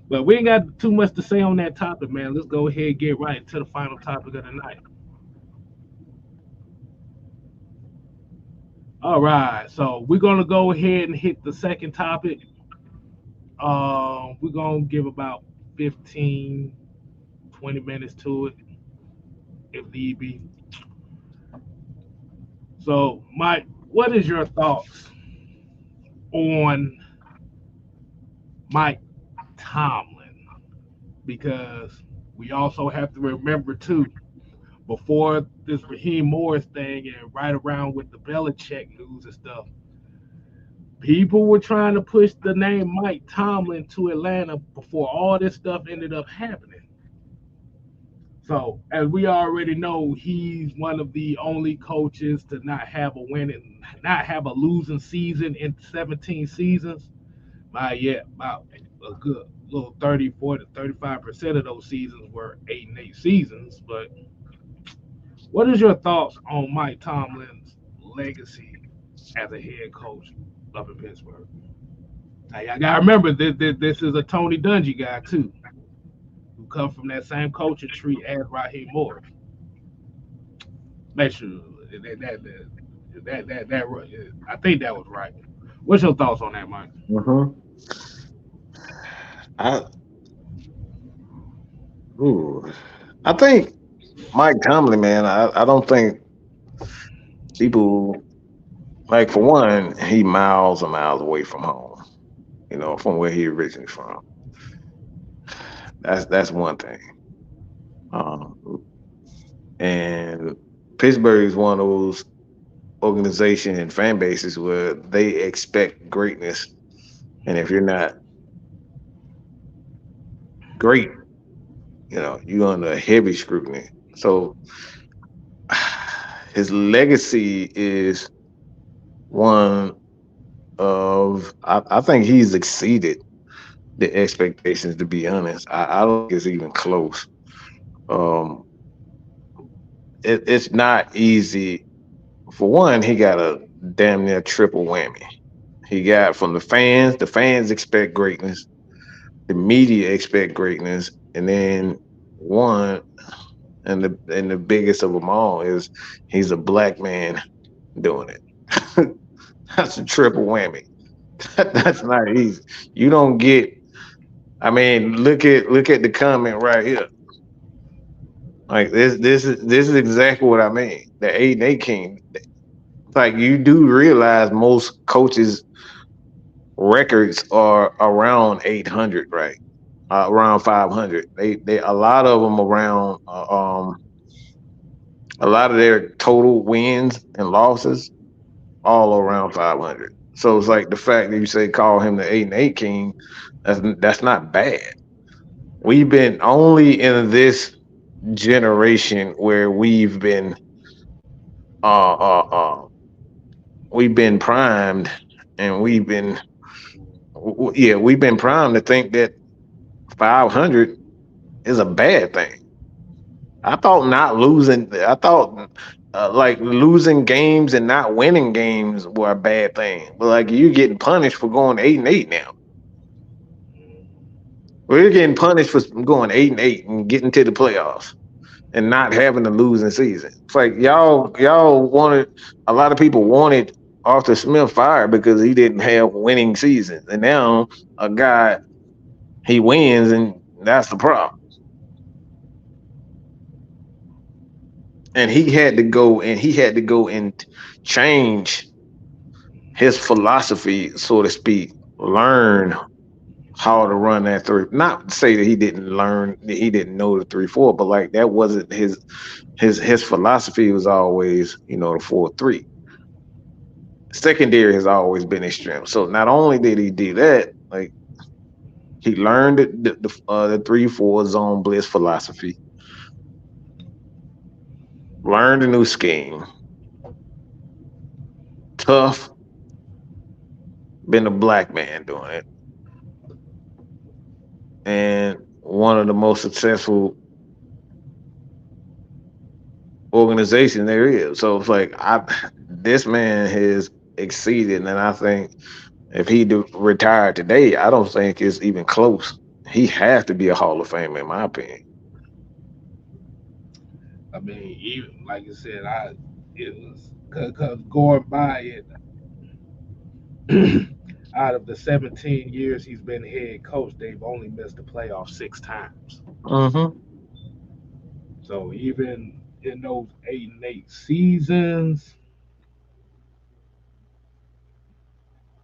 But we ain't got too much to say on that topic, man. Let's go ahead and get right into the final topic of the night. All right, so we're gonna go ahead and hit the second topic. We're gonna give about 15, 20 minutes to it if need be. So, Mike, what is your thoughts on Mike Tomlin? Because we also have to remember too, before this Raheem Morris thing and right around with the Belichick news and stuff, people were trying to push the name Mike Tomlin to Atlanta before all this stuff ended up happening. So, as we already know, he's one of the only coaches to not have a losing season in 17 seasons. About a good little 30, 40, 35% of those seasons were 8-8 seasons. But what is your thoughts on Mike Tomlin's legacy as a head coach up in Pittsburgh? Now, I gotta remember this is a Tony Dungy guy too, who come from that same coaching tree as Raheem Morris. Make sure that I think that was right. What's your thoughts on that, Mike? Mhm. I ooh. I think Mike Tomlin, man. I don't think people like for one, he miles and miles away from home. From where he originally from. That's one thing. Um, and Pittsburgh is one of those organization and fan bases where they expect greatness, and if you're not great, you're under heavy scrutiny. So his legacy is one of I think he's exceeded the expectations. To be honest, I don't think it's even close. Um, it's not easy. For one, he got a damn near triple whammy. He got from the fans. The fans expect greatness. The media expect greatness, and then one and the biggest of them all is he's a black man doing it. That's a triple whammy. That's not easy. You don't get. I mean, look at the comment right here. Like this is exactly what I mean. The 8-8 king. Like you do realize most coaches' records are around 800, right? Around 500. They a lot of them around. A lot of their total wins and losses all around 500. So it's like the fact that you say call him the 8-8 king. That's not bad. We've been only in this generation where uh, uh, uh, we've been primed, and we've been primed to think that 500 is a bad thing. I thought not losing. I thought like losing games and not winning games were a bad thing. But like you're getting punished for going 8-8 now. We're getting punished for going 8-8 and getting to the playoffs and not having a losing season. It's like y'all wanted, a lot of people wanted Arthur Smith fired because he didn't have winning seasons, and now a guy, he wins, and that's the problem. And he had to go and change his philosophy, so to speak, learn how to run that three. Not to say that he didn't know the 3-4, but like that wasn't his philosophy. Was always, the 4-3. Secondary has always been his strength. So not only did he do that, like he learned the 3-4 zone blitz philosophy, learned a new scheme, tough, been a black man doing it, and one of the most successful organizations there is. So it's like this man has exceeded, and I think if he retired today, I don't think it's even close. He has to be a Hall of Famer, in my opinion. I mean, even like you said, it was because going by it, out of the 17 years he's been head coach, they've only missed the playoffs 6 times. Mm-hmm. So even in those 8-8 seasons,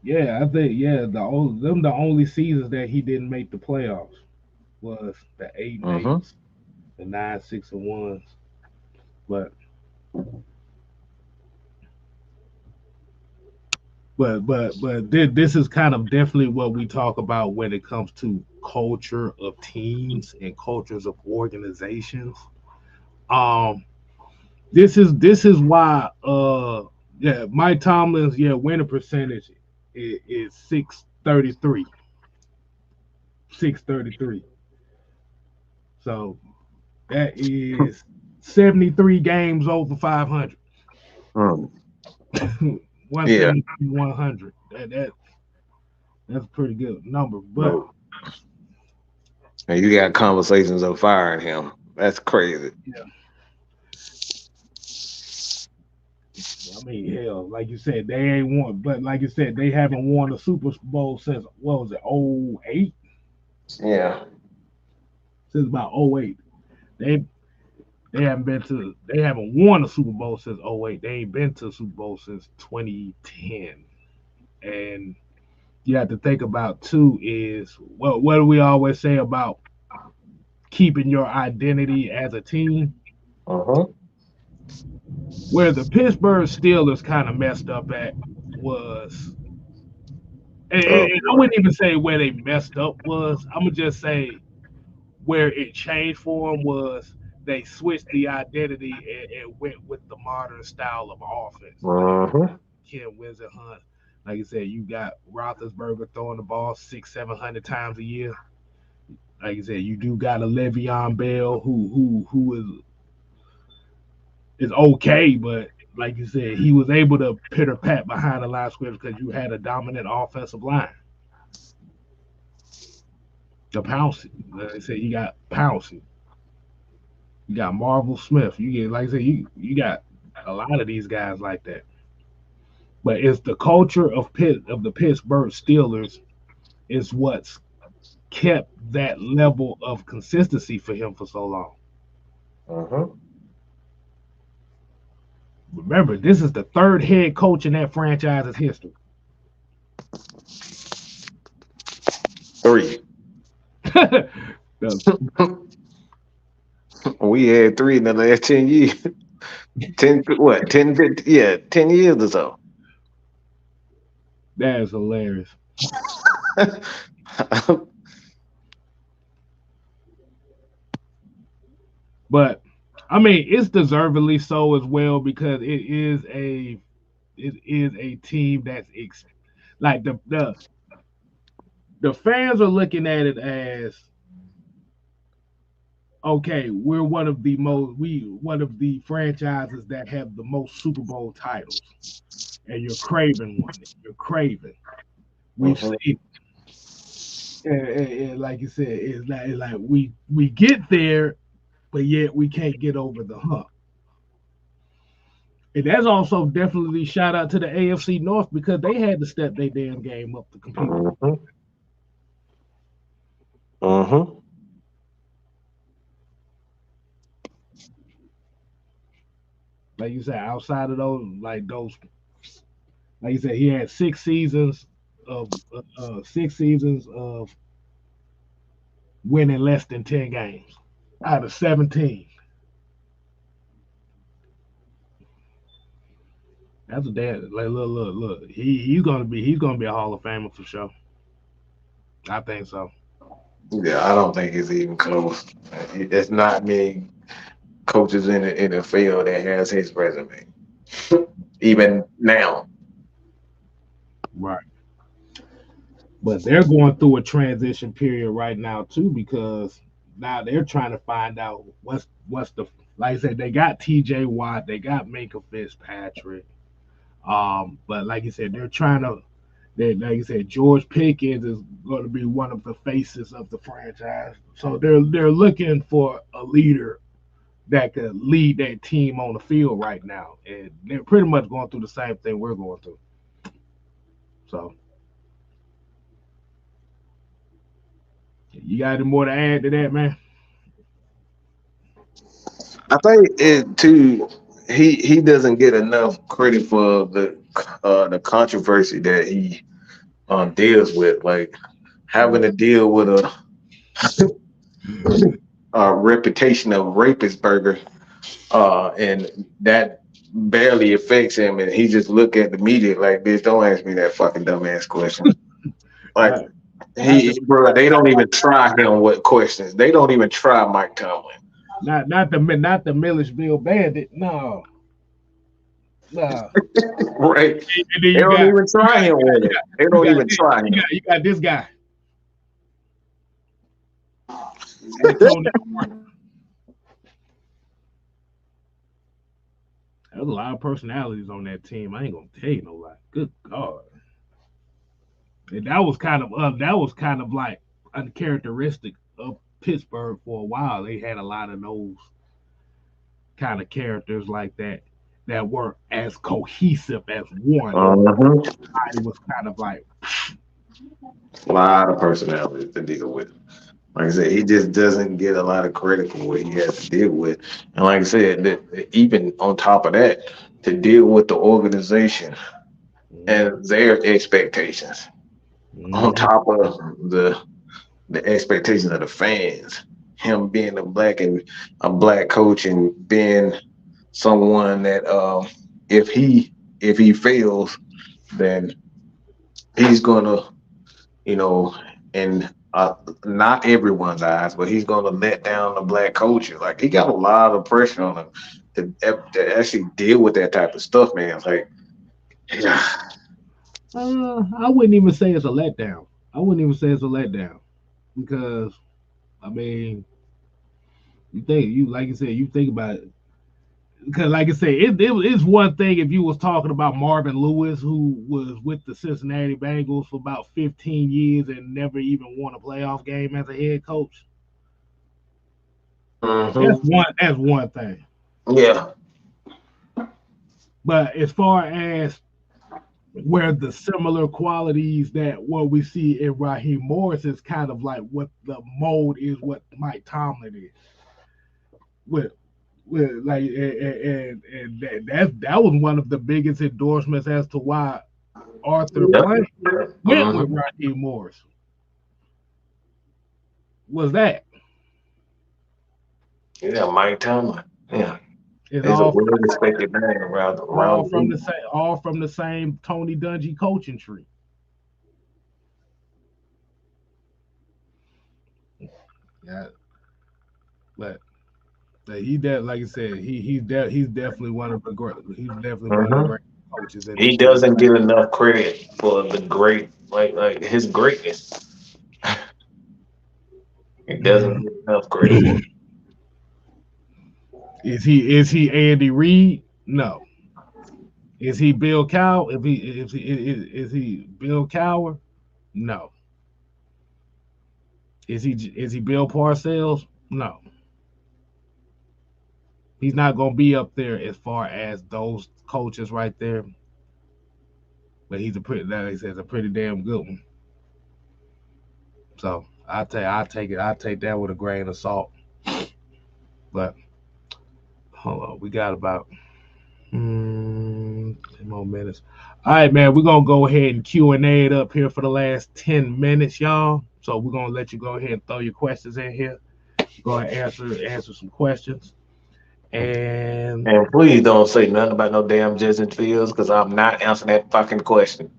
yeah, I think the only seasons that he didn't make the playoffs was the 8-8, Mm-hmm. the 9-6-1s. But this is kind of definitely what we talk about when it comes to culture of teams and cultures of organizations. Um, this is why Mike Tomlin's winning percentage is 633. 633. So that is 73 games over 500. Mm. Yeah. 173, 100. That's a pretty good number. But And you got conversations of firing him. That's crazy. yeah, I mean, hell, like you said, they ain't won. But like you said, they haven't won a Super Bowl since what was it, 08? Yeah. Since about 08. They they haven't won a Super Bowl since 08. They ain't been to a Super Bowl since 2010. And you have to think about too is what do we always say about keeping your identity as a team? Uh-huh. Where the Pittsburgh Steelers kind of messed up at was, and I wouldn't even say where they messed up was. I'm gonna just say where it changed for them was they switched the identity and went with the modern style of offense. Like Uh-huh. Ken Winston Hunt, like you said, you got Roethlisberger throwing the ball 600-700 times a year. Like you said, you do got a Le'Veon Bell who is okay, but like you said, he was able to pitter pat behind the line of scrimmage because you had a dominant offensive line. The Pouncey, like I said, you got Pouncey, you got Marvel Smith. You get like I said, you got a lot of these guys like that. But it's the culture of the Pittsburgh Steelers is what's kept that level of consistency for him for so long. Uh-huh. Remember, this is the third head coach in that franchise's history. 3. We had 3 in the last 10 years. 10 what? 10 15, yeah, 10 years or so. That is hilarious. But I mean, it's deservedly so as well because it is a team that's like the fans are looking at it as okay, we're one of the franchises that have the most Super Bowl titles, and you're craving one. You're craving. We've Uh-huh. seen, and like you said, it's like we get there, but yet we can't get over the hump. And that's also definitely shout out to the AFC North because they had to step their damn game up to compete with. Uh-huh. Uh-huh. Like you said, outside of those, like you said, he had 6 seasons of winning less than 10 games out of 17. That's a damn like look. He's gonna be a Hall of Famer for sure. I think so. Yeah, I don't think it's even close. It's not many coaches in the field that has his resume. Even now. Right. But they're going through a transition period right now too because now they're trying to find out what's the like I said, they got TJ Watt, they got Minka Fitzpatrick. But like you said, they're trying to like you said, George Pickens is going to be one of the faces of the franchise. So they're looking for a leader that could lead that team on the field right now. And they're pretty much going through the same thing we're going through. So you got any more to add to that, man? I think it too. He doesn't get enough credit for the controversy that he deals with, like having to deal with a reputation of rapist burger, and that barely affects him, and he just look at the media like, "Bitch, don't ask me that fucking dumbass question." Like Not, not the bro, they don't even try him with questions. They don't even try Mike Tomlin. not the Milledgeville Bandit. No, no. Right? And then They you don't got even try him with it. They you don't got even try him. you got this guy, Antonio. There's a lot of personalities on that team. I ain't gonna tell you no lie. Good God. And that was kind of like uncharacteristic of Pittsburgh for a while. They had a lot of those kind of characters like that weren't as cohesive as one. Uh-huh. It was kind of like A lot of personalities to deal with. Like I said, he just doesn't get a lot of credit for what he has to deal with. And like I said, even on top of that, to deal with the organization and their expectations, on mhm, top of the expectations of the fans, him being a black coach and being someone that if he fails, then he's gonna, you know, and not everyone's eyes, but he's going to let down the black culture. Like he got a lot of pressure on him to actually deal with that type of stuff, man. It's like, yeah. I wouldn't even say it's a letdown. I wouldn't even say it's a letdown because I mean, like you said, you think about it. Because, like I said, it's one thing if you was talking about Marvin Lewis, who was with the Cincinnati Bengals for about 15 years and never even won a playoff game as a head coach. Mm-hmm. That's one thing. Yeah. But as far as where the similar qualities that what we see in Raheem Morris is kind of like what the mold is, what Mike Tomlin is. With like that was one of the biggest endorsements as to why Arthur Yep. Blank went with Mm-hmm. Raheem Morris. Was that? Yeah, Mike Tomlin. Yeah. It's He's a well-respected man around the league. all from the same Tony Dungy coaching tree. Yeah, but like I said, he's definitely one of the great. He's definitely one of the Mm-hmm. great coaches in He this league. doesn't get enough credit for the great, like his greatness. He doesn't get enough credit for it. Is he Andy Reid? No. Is he Bill Cow? Is he Bill Cower? No. Is he Bill Parcells? No. He's not gonna be up there as far as those coaches right there. But he's a pretty, like I said, a pretty damn good one. So I take that with a grain of salt. But hold on, we got about 10 more minutes. All right, man, we're gonna go ahead and Q&A it up here for the last 10 minutes, y'all. So we're gonna let you go ahead and throw your questions in here. Go ahead and answer some questions. And And please don't say nothing about no damn Justin Fields because I'm not answering that fucking question.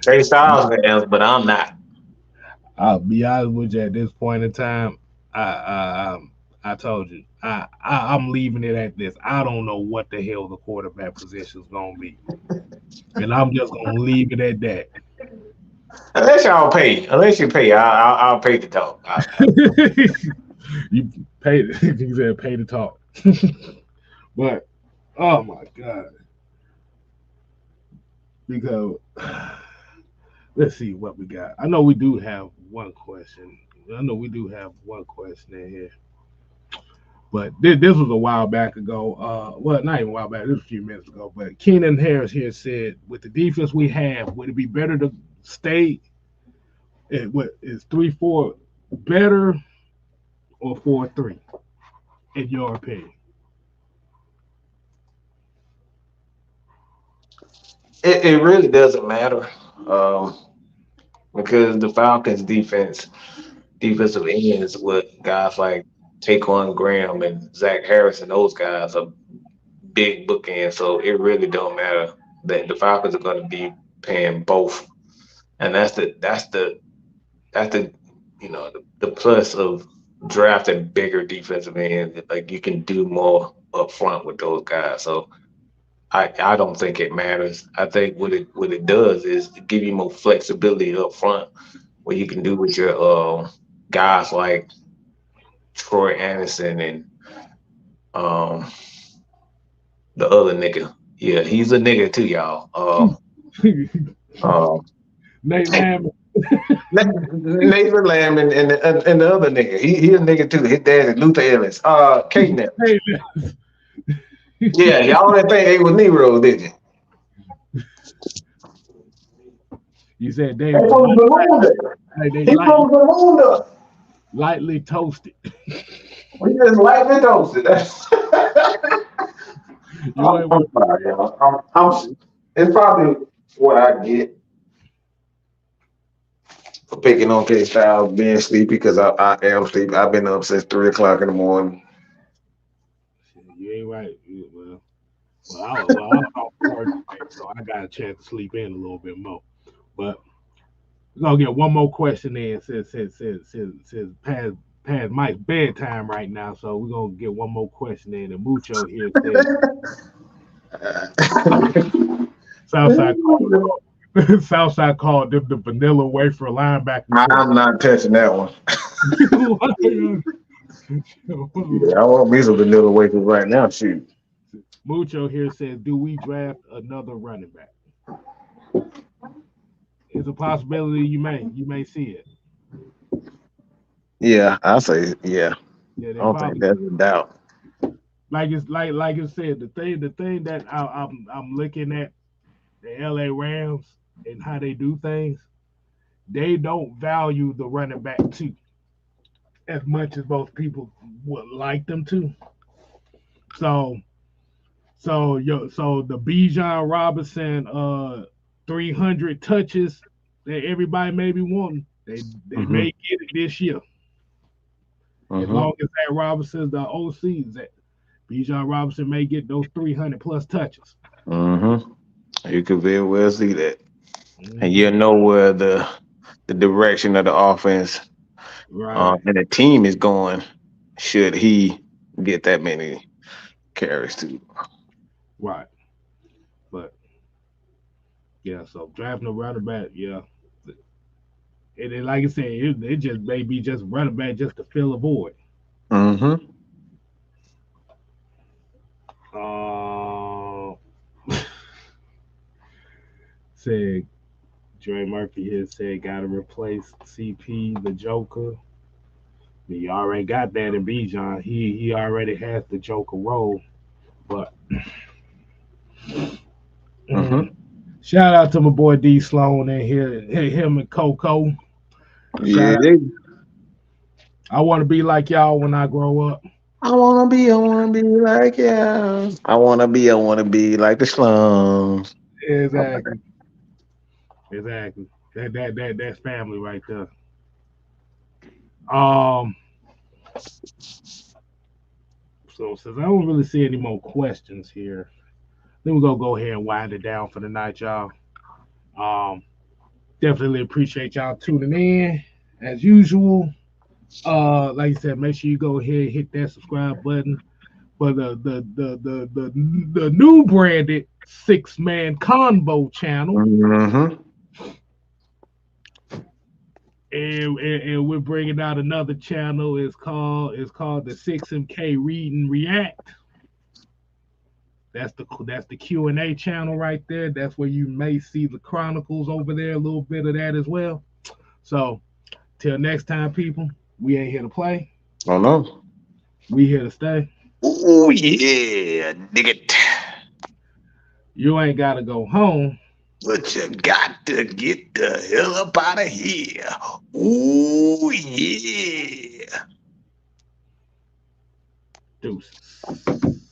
Trey Styles can answer, but I'm not. I'll be honest with you at this point in time. I told you I'm leaving it at this. I don't know what the hell the quarterback position is gonna be, and I'm just gonna leave it at that. Unless you pay, I'll pay to talk. You pay. You said pay to talk, but oh my god, because let's see what we got. I know we do have one question. I know we do have one question in here. But this was a while back ago. Well, not even a while back. This was a few minutes ago. But Keenan Harris here said, with the defense we have, would it be better to stay? What is 3-4 better or 4-3 in your opinion? It really doesn't matter because the Falcons' defensive ends with guys like Taquan Graham and Zach Harris and those guys are big bookends. So it really don't matter that the Falcons are going to be paying both, and that's the the plus of drafting bigger defensive ends. Like you can do more up front with those guys. So I don't think it matters. I think what it does is give you more flexibility up front, what you can do with your guys like Troy Anderson and um the other nigga. Yeah, he's a nigga too, y'all. Um, Nate Lamb. Nathan Lamb and the other nigga. He a nigga too. His dad is Luther Ellis. Kate Nellis. Yeah, y'all didn't think they was Negroes, did you? You said they They were from Bermuda. they He from Bermuda. lightly toasted. We just lightly toasted. You ain't I'm sorry, y'all. It's probably what I get for picking on K Styles being sleepy because I am sleepy. I've been up since 3 o'clock in the morning. You ain't right. I was off work today, so I got a chance to sleep in a little bit more. But We're gonna get one more question in since past Mike's bedtime right now. So we're gonna get one more question in. And Mucho here said Southside called, Southside called them the vanilla wafer linebacker court. I'm not touching that one. Yeah, I want me some vanilla wafers right now. Shoot. Mucho here says, do we draft another running back? It's a possibility you may see it. Yeah, I say yeah. Yeah, I they don't think probably that's a doubt. like I said, the thing that I'm looking at the LA Rams and how they do things, they don't value the running back too as much as most people would like them to. So so the Bijan Robinson 300 touches that everybody may be wanting, they Mm-hmm. may get it this year. As Mm-hmm. long as that Robinson's the OC, that Bijan Robinson may get those 300 plus touches. Mm-hmm. You could very well see that, and Mhm. you know where the direction of the offense Right, and the team is going. Should he get that many carries too? right. But yeah, so drafting a running back, yeah. And then, like I said, it just may be just running back just to fill a void. Mm-hmm. Uh, said Dre Murphy here said gotta replace CP the Joker. He already got that in Bijan. He already has the Joker role. But Mm-hmm. mm, shout out to my boy D Sloan in here, him and Coco. Shout Yeah. out. I want to be like y'all when I grow up. I wanna be like yeah. I wanna be like the slums. Exactly. Exactly. That's family right there. Um. So since I don't really see any more questions here, then we're gonna go ahead and wind it down for the night, y'all. Um. Definitely appreciate y'all tuning in as usual. Like I said, make sure you go ahead and hit that subscribe button for the new branded 6 man combo channel. Mm-hmm. And we're bringing out another channel. It's called the 6MK Read and React. That's the Q&A channel right there. That's where you may see the chronicles over there, a little bit of that as well. So till next time, people, we ain't here to play. Oh no. We here to stay. Oh yeah, dig it. You ain't gotta go home. But you got to get the hell up out of here. Oh yeah. Deuces.